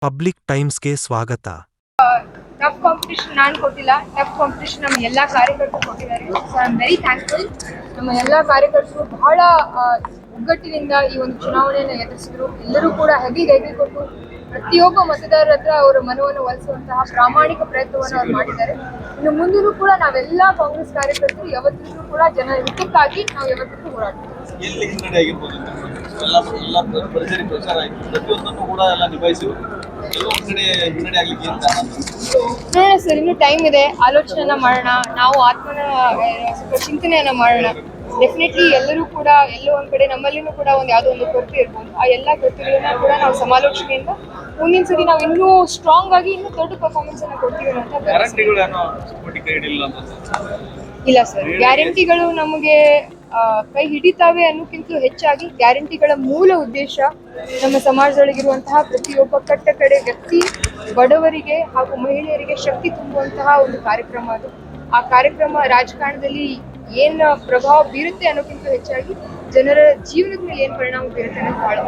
Public ಟೈಮ್ಸ್ಗೆ ಸ್ವಾಗತ. Tough competition ನಾನು ಕೊಟ್ಟಿಲ್ಲ, ಟಫ್ ಕಾಂಪಿಟೇಷನ್ ನಮ್ಮ ಎಲ್ಲ ಕಾರ್ಯಕರ್ತರು ಕೊಟ್ಟಿದ್ದಾರೆ. So I am very thankful. ನಮ್ಮ ಎಲ್ಲ ಕಾರ್ಯಕರ್ತರು ಬಹಳ ಒಗ್ಗಟ್ಟಿನಿಂದ ಈ ಒಂದು ಚುನಾವಣೆಯನ್ನು ಎದುರಿಸಿದ್ರು. ಎಲ್ಲರೂ ಕೂಡ ಹೆಗಿ ಕೊಟ್ಟು ಪ್ರತಿಯೊಬ್ಬ ಮತದಾರರ ಹತ್ರ ಅವರ ಮನವನ್ನು ಒಲಿಸುವಂತಹ ಪ್ರಾಮಾಣಿಕ ಪ್ರಯತ್ನವನ್ನು ಅವ್ರು ಮಾಡಿದ್ದಾರೆ. ಇನ್ನು ಮುಂದೂ ಕೂಡ ನಾವೆಲ್ಲ ಕಾಂಗ್ರೆಸ್ ಕಾರ್ಯಕರ್ತರು ಯಾವತ್ತಿಗೂ ಕೂಡ ಜನ ಹಿತಕ್ಕಾಗಿ ನಾವು ಯಾವತ್ತಿಗೂ ಹೋರಾಡ್ತೀವಿ. ಎಲ್ಲಿ ಹಿನ್ನಡೆ ಆಗಿರ್ಬೋದು ಭರ್ಜರಿ ಪ್ರಚಾರ ಆಯಿತು, ಪ್ರತಿಯೊಂದನ್ನು ಕೂಡ ಎಲ್ಲ ನಿಭಾಯಿಸಿದ್ರು. ಹಿನ್ನಡೆ ಆಗ್ಲಿಕ್ಕೆ ಅಂತ ನೋಡೋಣ ಸರ್, ಇನ್ನೂ ಟೈಮ್ ಇದೆ, ಆಲೋಚನೆಯನ್ನ ಮಾಡೋಣ, ನಾವು ಸ್ವಲ್ಪ ಚಿಂತನೆಯನ್ನ ಮಾಡೋಣ. ಡೆಫಿನೆಟ್ಲಿ ಎಲ್ಲರೂ ಕೂಡ ಎಲ್ಲೋ ಒಂದ್ ಕಡೆ ನಮ್ಮಲ್ಲಿನೂ ಕೂಡ ಯಾವುದೋ ಒಂದು ಕೊರತೆ ಇರ್ಬೋದು. ಆ ಎಲ್ಲ ಕೊರತೆಗಳನ್ನ ಕೂಡ ನಾವು ಸಮಾಲೋಚನೆಯಿಂದ ಮುಂದಿನ ಸರಿ ನಾವು ಇನ್ನೂ ಸ್ಟ್ರಾಂಗ್ ಆಗಿ ಇನ್ನೂ ದೊಡ್ಡ ಪರ್ಫಾರ್ಮೆನ್ಸ್ ಅನ್ನ ಕೊಡ್ತೀವಿ ಅಂತ. ಇಲ್ಲ ಸರ್, ಗ್ಯಾರಂಟಿಗಳು ನಮಗೆ ಕೈ ಹಿಡಿತಾವೆ ಅನ್ನೋಕ್ಕಿಂತಲೂ ಹೆಚ್ಚಾಗಿ ಗ್ಯಾರಂಟಿಗಳ ಮೂಲ ಉದ್ದೇಶ ನಮ್ಮ ಸಮಾಜದೊಳಗಿರುವಂತಹ ಪ್ರತಿಯೊಬ್ಬ ಕಟ್ಟ ಕಡೆ ವ್ಯಕ್ತಿ, ಬಡವರಿಗೆ ಹಾಗೂ ಮಹಿಳೆಯರಿಗೆ ಶಕ್ತಿ ತುಂಬುವಂತಹ ಒಂದು ಕಾರ್ಯಕ್ರಮ ಅದು. ಆ ಕಾರ್ಯಕ್ರಮ ರಾಜಕಾರಣದಲ್ಲಿ ಏನು ಪ್ರಭಾವ ಬೀರುತ್ತೆ ಅನ್ನೋಕ್ಕಿಂತ ಹೆಚ್ಚಾಗಿ ಜನರ ಜೀವನದ ಮೇಲೆ ಏನು ಪರಿಣಾಮ ಬೀರುತ್ತೆ ಅನ್ನೋದು ಬಹಳ.